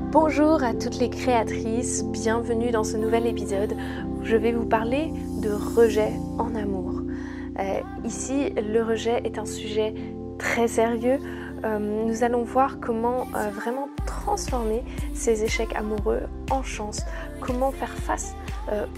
Bonjour à toutes les créatrices, bienvenue dans ce nouvel épisode où je vais vous parler de rejet en amour. Ici, le rejet est un sujet très sérieux. Nous allons voir comment vraiment transformer ces échecs amoureux en chance, comment faire face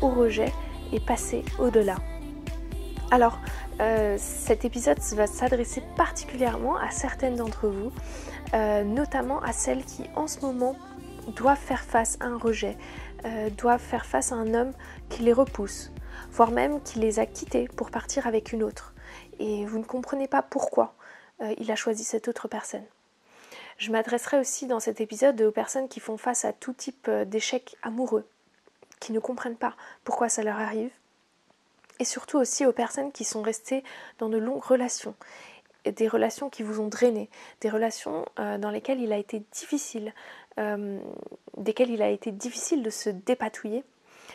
au rejet et passer au-delà. Alors, cet épisode va s'adresser particulièrement à certaines d'entre vous, notamment à celles qui en ce moment doivent faire face à un rejet, doivent faire face à un homme qui les repousse, voire même qui les a quittés pour partir avec une autre. Et vous ne comprenez pas pourquoi il a choisi cette autre personne. Je m'adresserai aussi dans cet épisode aux personnes qui font face à tout type d'échecs amoureux, qui ne comprennent pas pourquoi ça leur arrive, et surtout aussi aux personnes qui sont restées dans de longues relations, et des relations qui vous ont drainé, des relations dans lesquelles il a été difficile, desquelles il a été difficile de se dépatouiller.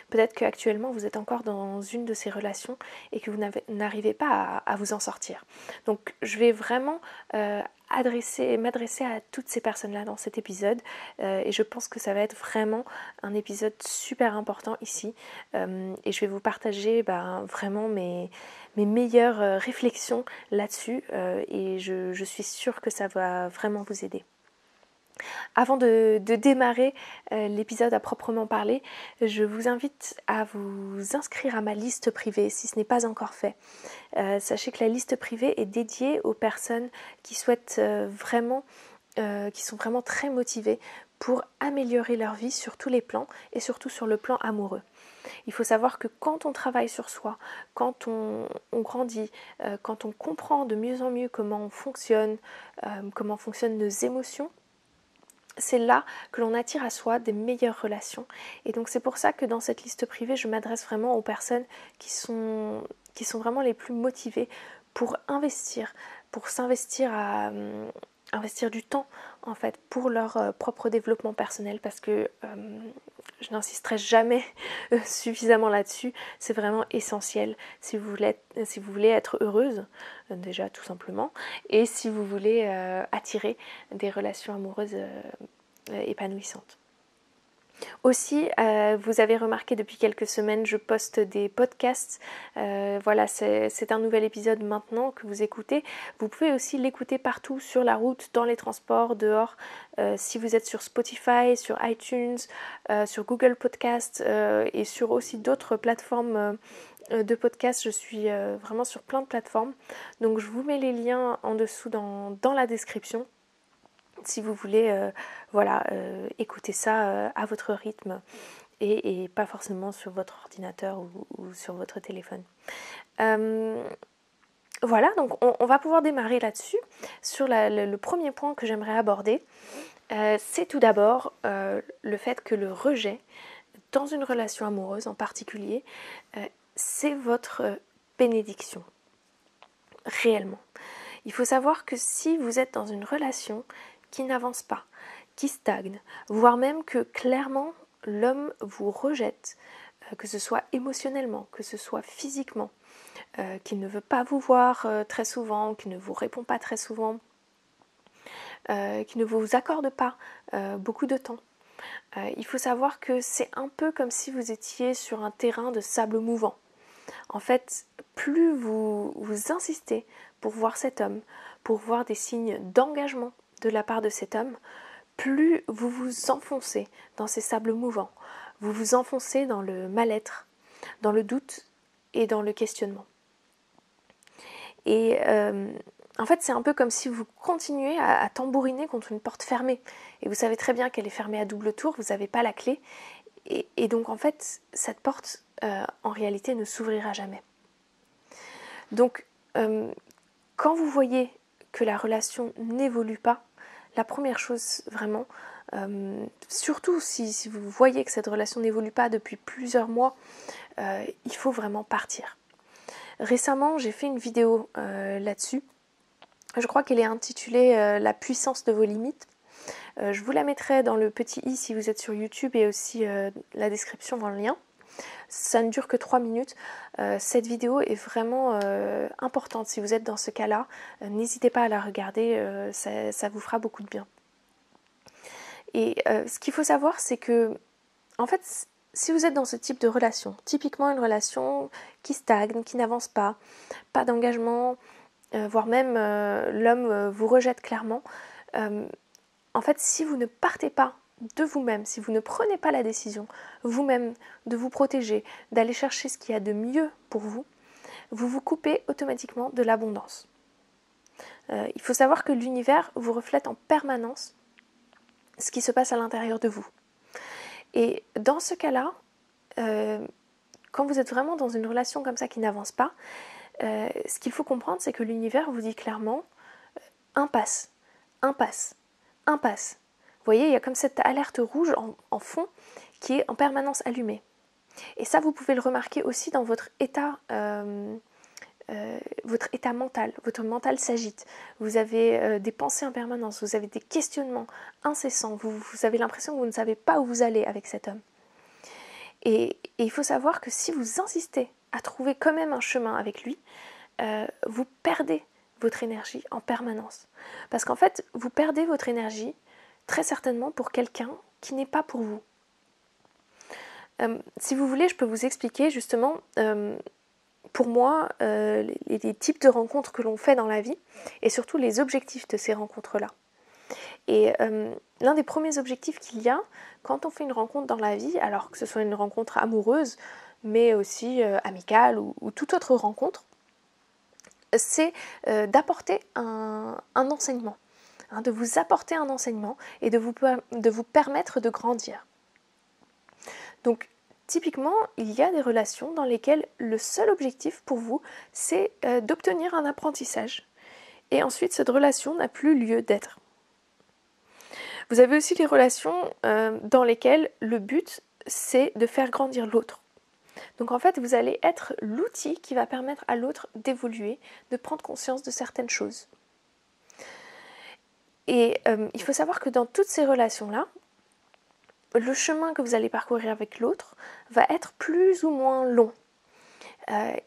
Peut-être qu'actuellement vous êtes encore dans une de ces relations et que vous n'arrivez pas à vous en sortir. Donc je vais vraiment m'adresser à toutes ces personnes-là dans cet épisode et je pense que ça va être vraiment un épisode super important ici et je vais vous partager vraiment mes meilleures réflexions là-dessus et je suis sûre que ça va vraiment vous aider. Avant de démarrer l'épisode à proprement parler, je vous invite à vous inscrire à ma liste privée si ce n'est pas encore fait. Sachez que la liste privée est dédiée aux personnes qui souhaitent qui sont vraiment très motivées pour améliorer leur vie sur tous les plans et surtout sur le plan amoureux. Il faut savoir que quand on travaille sur soi, quand on grandit, quand on comprend de mieux en mieux comment fonctionnent nos émotions, c'est là que l'on attire à soi des meilleures relations. Et donc c'est pour ça que dans cette liste privée, je m'adresse vraiment aux personnes qui sont vraiment les plus motivées pour investir, pour s'investir à investir du temps en fait pour leur propre développement personnel, parce que je n'insisterai jamais suffisamment là-dessus, c'est vraiment essentiel si vous voulez être heureuse, déjà tout simplement, et si vous voulez attirer des relations amoureuses épanouissantes. Aussi, vous avez remarqué depuis quelques semaines, je poste des podcasts. Voilà, c'est un nouvel épisode maintenant que vous écoutez. Vous pouvez aussi l'écouter partout sur la route, dans les transports, dehors. Si vous êtes sur Spotify, sur iTunes, sur Google Podcasts et sur aussi d'autres plateformes de podcasts. Je suis vraiment sur plein de plateformes. Donc je vous mets les liens en dessous dans la description. Si vous voulez écouter ça à votre rythme et pas forcément sur votre ordinateur ou sur votre téléphone. Voilà, donc on va pouvoir démarrer là-dessus. Sur le premier point que j'aimerais aborder, c'est tout d'abord le fait que le rejet, dans une relation amoureuse en particulier, c'est votre bénédiction, réellement. Il faut savoir que si vous êtes dans une relation qui n'avance pas, qui stagne, voire même que clairement l'homme vous rejette, que ce soit émotionnellement, que ce soit physiquement, qu'il ne veut pas vous voir très souvent, qu'il ne vous répond pas très souvent, qu'il ne vous accorde pas beaucoup de temps. Il faut savoir que c'est un peu comme si vous étiez sur un terrain de sable mouvant. En fait, plus vous insistez pour voir cet homme, pour voir des signes d'engagement de la part de cet homme, plus vous vous enfoncez dans ces sables mouvants, vous vous enfoncez dans le mal-être, dans le doute et dans le questionnement. Et en fait, c'est un peu comme si vous continuez à tambouriner contre une porte fermée. Et vous savez très bien qu'elle est fermée à double tour, vous n'avez pas la clé. Et donc, en fait, cette porte, en réalité, ne s'ouvrira jamais. Donc, quand vous voyez que la relation n'évolue pas, la première chose vraiment, surtout si vous voyez que cette relation n'évolue pas depuis plusieurs mois, il faut vraiment partir. Récemment, j'ai fait une vidéo là-dessus. Je crois qu'elle est intitulée « La puissance de vos limites ». Je vous la mettrai dans le petit i si vous êtes sur YouTube et aussi la description dans le lien. Ça ne dure que 3 minutes. Cette vidéo est vraiment importante. Si vous êtes dans ce cas-là, n'hésitez pas à la regarder, ça vous fera beaucoup de bien. Et ce qu'il faut savoir, c'est que, en fait, si vous êtes dans ce type de relation, typiquement une relation qui stagne, qui n'avance pas d'engagement, voire même l'homme vous rejette clairement, en fait, si vous ne partez pas de vous-même, si vous ne prenez pas la décision vous-même de vous protéger, d'aller chercher ce qu'il y a de mieux pour vous, vous vous coupez automatiquement de l'abondance. Il faut savoir que l'univers vous reflète en permanence ce qui se passe à l'intérieur de vous. Et dans ce cas-là, quand vous êtes vraiment dans une relation comme ça qui n'avance pas, ce qu'il faut comprendre, c'est que l'univers vous dit clairement impasse, impasse, impasse. Vous voyez, il y a comme cette alerte rouge en fond qui est en permanence allumée. Et ça, vous pouvez le remarquer aussi dans votre état mental. Votre mental s'agite. Vous avez des pensées en permanence, vous avez des questionnements incessants. Vous avez l'impression que vous ne savez pas où vous allez avec cet homme. Et il faut savoir que si vous insistez à trouver quand même un chemin avec lui, vous perdez votre énergie en permanence. Parce qu'en fait, vous perdez votre énergie très certainement pour quelqu'un qui n'est pas pour vous. Si vous voulez, je peux vous expliquer justement, pour moi, les types de rencontres que l'on fait dans la vie et surtout les objectifs de ces rencontres-là. Et l'un des premiers objectifs qu'il y a quand on fait une rencontre dans la vie, alors que ce soit une rencontre amoureuse, mais aussi amicale ou toute autre rencontre, c'est d'apporter un enseignement, hein, de vous apporter un enseignement et de vous permettre de grandir. Donc, typiquement, il y a des relations dans lesquelles le seul objectif pour vous, c'est d'obtenir un apprentissage. Et ensuite, cette relation n'a plus lieu d'être. Vous avez aussi les relations dans lesquelles le but, c'est de faire grandir l'autre. Donc en fait, vous allez être l'outil qui va permettre à l'autre d'évoluer, de prendre conscience de certaines choses. Et il faut savoir que dans toutes ces relations-là, le chemin que vous allez parcourir avec l'autre va être plus ou moins long.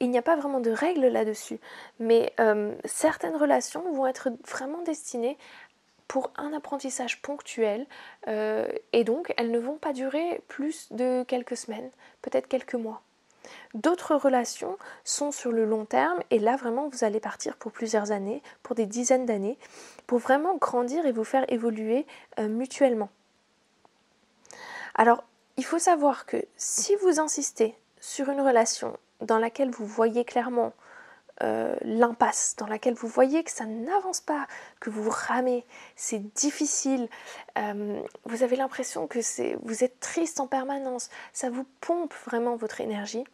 Il n'y a pas vraiment de règles là-dessus, mais certaines relations vont être vraiment destinées pour un apprentissage ponctuel et donc elles ne vont pas durer plus de quelques semaines, peut-être quelques mois. D'autres relations sont sur le long terme et là vraiment vous allez partir pour plusieurs années, pour des dizaines d'années, pour vraiment grandir et vous faire évoluer mutuellement. Alors il faut savoir que si vous insistez sur une relation dans laquelle vous voyez clairement l'impasse, dans laquelle vous voyez que ça n'avance pas, que vous ramez, c'est difficile, vous avez l'impression que vous êtes triste en permanence, ça vous pompe vraiment votre énergie.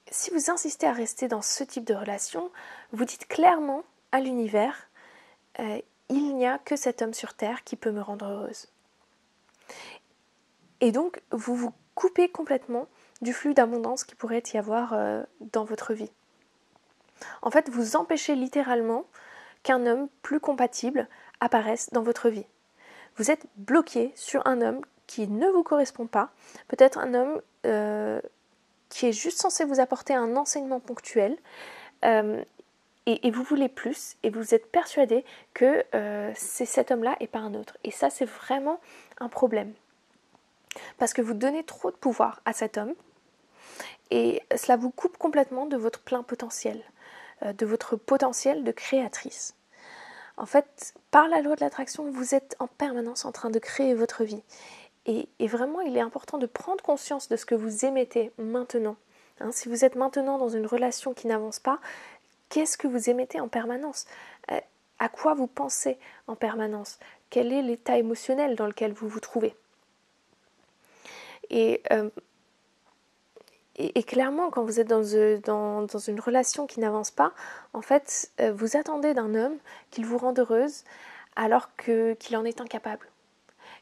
Si vous insistez à rester dans ce type de relation, vous dites clairement à l'univers il n'y a que cet homme sur terre qui peut me rendre heureuse. Et donc vous vous coupez complètement du flux d'abondance qui pourrait y avoir dans votre vie. En fait, vous empêchez littéralement qu'un homme plus compatible apparaisse dans votre vie. Vous êtes bloqué sur un homme qui ne vous correspond pas, peut-être un homme qui est juste censé vous apporter un enseignement ponctuel, et vous voulez plus, et vous êtes persuadé que c'est cet homme-là et pas un autre. Et ça, c'est vraiment un problème. Parce que vous donnez trop de pouvoir à cet homme, et cela vous coupe complètement de votre plein potentiel, de votre potentiel de créatrice. En fait, par la loi de l'attraction, vous êtes en permanence en train de créer votre vie. Et vraiment, il est important de prendre conscience de ce que vous émettez maintenant. Si vous êtes maintenant dans une relation qui n'avance pas, qu'est-ce que vous émettez en permanence ? À quoi vous pensez en permanence ? Quel est l'état émotionnel dans lequel vous vous trouvez ? Et clairement, quand vous êtes dans une relation qui n'avance pas, en fait, vous attendez d'un homme qu'il vous rende heureuse alors qu'il en est incapable.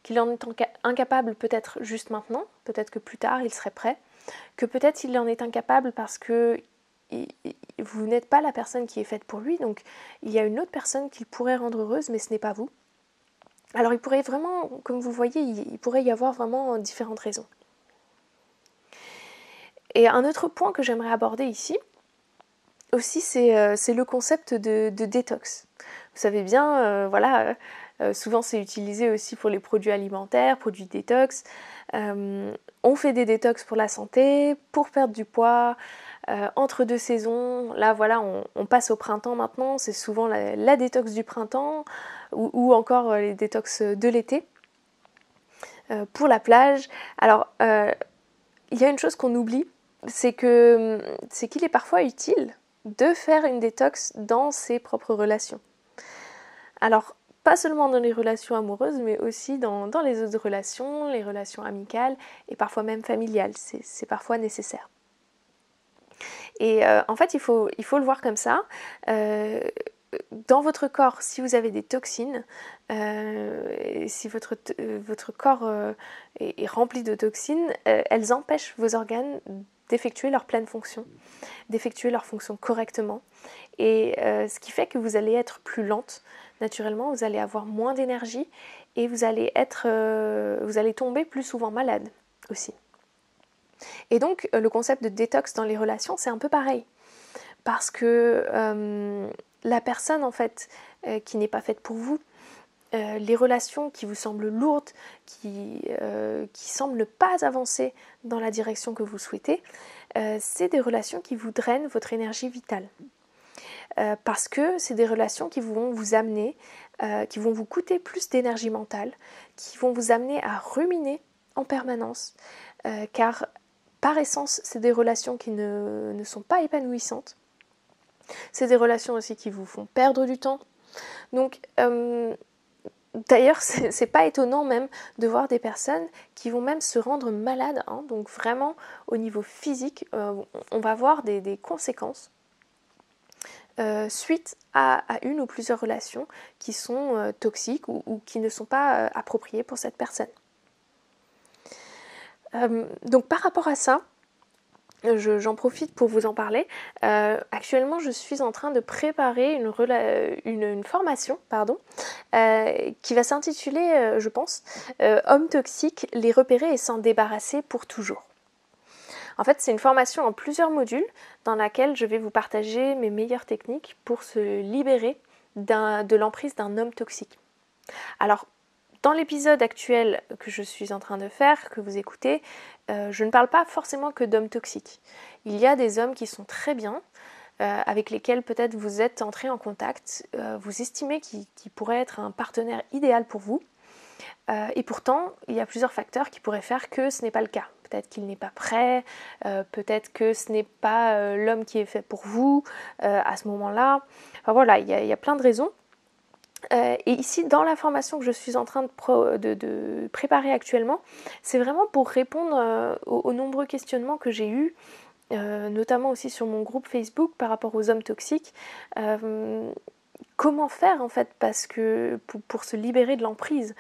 Qu'il en est incapable peut-être juste maintenant, peut-être que plus tard il serait prêt, que peut-être il en est incapable parce que vous n'êtes pas la personne qui est faite pour lui, donc il y a une autre personne qu'il pourrait rendre heureuse, mais ce n'est pas vous. Alors il pourrait vraiment, comme vous voyez, il pourrait y avoir vraiment différentes raisons. Et un autre point que j'aimerais aborder ici, aussi, c'est le concept de détox. Vous savez bien, Souvent c'est utilisé aussi pour les produits alimentaires, produits détox. On fait des détox pour la santé, pour perdre du poids, entre deux saisons. Là voilà, on passe au printemps maintenant, c'est souvent la détox du printemps ou encore les détox de l'été. Pour la plage. Alors, il y a une chose qu'on oublie, c'est qu'il est parfois utile de faire une détox dans ses propres relations. Alors, pas seulement dans les relations amoureuses, mais aussi dans les autres relations, les relations amicales et parfois même familiales. C'est parfois nécessaire. Et en fait, il faut le voir comme ça. Dans votre corps, si vous avez des toxines, si votre corps est rempli de toxines, elles empêchent vos organes d'effectuer leur pleine fonction, d'effectuer leur fonction correctement. Et ce qui fait que vous allez être plus lente, naturellement, vous allez avoir moins d'énergie et vous allez tomber plus souvent malade aussi. Et donc, le concept de détox dans les relations, c'est un peu pareil. Parce que la personne, en fait, qui n'est pas faite pour vous, les relations qui vous semblent lourdes, qui semblent ne pas avancer dans la direction que vous souhaitez, c'est des relations qui vous drainent votre énergie vitale. Parce que c'est des relations qui vont vous amener, qui vont vous coûter plus d'énergie mentale, qui vont vous amener à ruminer en permanence, car par essence, c'est des relations qui ne sont pas épanouissantes. C'est des relations aussi qui vous font perdre du temps. Donc, d'ailleurs, c'est pas étonnant même de voir des personnes qui vont même se rendre malades. Hein. Donc vraiment, au niveau physique, on va voir des conséquences suite à une ou plusieurs relations qui sont toxiques ou qui ne sont pas appropriées pour cette personne. Donc par rapport à ça, j'en profite pour vous en parler. Actuellement, je suis en train de préparer une formation qui va s'intituler, je pense, Hommes toxiques, les repérer et s'en débarrasser pour toujours. En fait, c'est une formation en plusieurs modules dans laquelle je vais vous partager mes meilleures techniques pour se libérer de l'emprise d'un homme toxique. Alors, dans l'épisode actuel que je suis en train de faire, que vous écoutez, je ne parle pas forcément que d'hommes toxiques. Il y a des hommes qui sont très bien, avec lesquels peut-être vous êtes entré en contact, vous estimez qu'ils pourraient être un partenaire idéal pour vous, et pourtant, il y a plusieurs facteurs qui pourraient faire que ce n'est pas le cas. Peut-être qu'il n'est pas prêt, peut-être que ce n'est pas l'homme qui est fait pour vous à ce moment-là. Enfin voilà, il y a plein de raisons. Et ici, dans la formation que je suis en train de préparer actuellement, c'est vraiment pour répondre aux nombreux questionnements que j'ai eus, notamment aussi sur mon groupe Facebook par rapport aux hommes toxiques. Comment faire en fait, parce que pour se libérer de l'emprise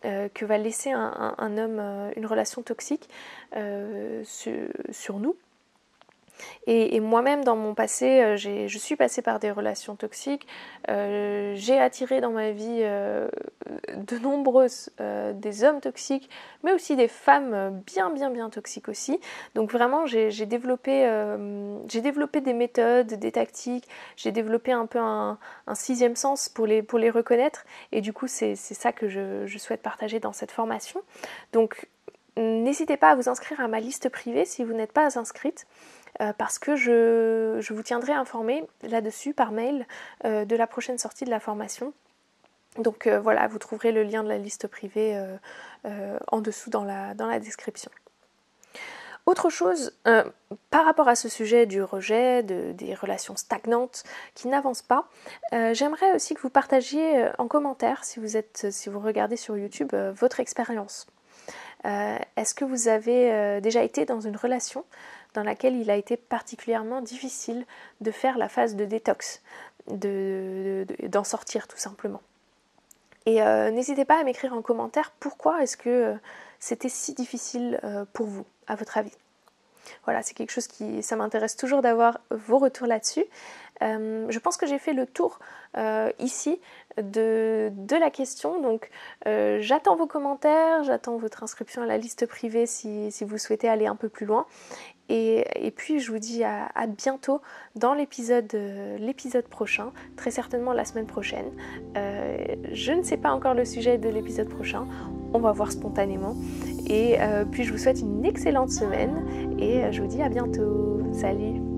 que va laisser un homme, une relation toxique sur nous. Et moi-même, dans mon passé, je suis passée par des relations toxiques. J'ai attiré dans ma vie de nombreuses des hommes toxiques, mais aussi des femmes bien toxiques aussi. Donc vraiment, j'ai développé des méthodes, des tactiques. J'ai développé un peu un sixième sens pour les reconnaître. Et du coup, c'est ça que je souhaite partager dans cette formation. Donc, n'hésitez pas à vous inscrire à ma liste privée si vous n'êtes pas inscrite. Parce que je vous tiendrai informé là-dessus par mail de la prochaine sortie de la formation. Donc voilà, vous trouverez le lien de la liste privée en dessous dans la description. Autre chose, par rapport à ce sujet du rejet, des relations stagnantes qui n'avancent pas, j'aimerais aussi que vous partagiez en commentaire, si vous regardez sur YouTube, votre expérience. Est-ce que vous avez déjà été dans une relation dans laquelle il a été particulièrement difficile de faire la phase de détox, d'en sortir tout simplement. Et n'hésitez pas à m'écrire en commentaire pourquoi est-ce que c'était si difficile pour vous, à votre avis. Voilà, c'est quelque chose ça m'intéresse toujours d'avoir vos retours là-dessus. Je pense que j'ai fait le tour ici de la question, donc j'attends vos commentaires, j'attends votre inscription à la liste privée si vous souhaitez aller un peu plus loin. Et puis je vous dis à bientôt dans l'épisode prochain, très certainement la semaine prochaine. Je ne sais pas encore le sujet de l'épisode prochain, on va voir spontanément. Et puis je vous souhaite une excellente semaine et je vous dis à bientôt. Salut!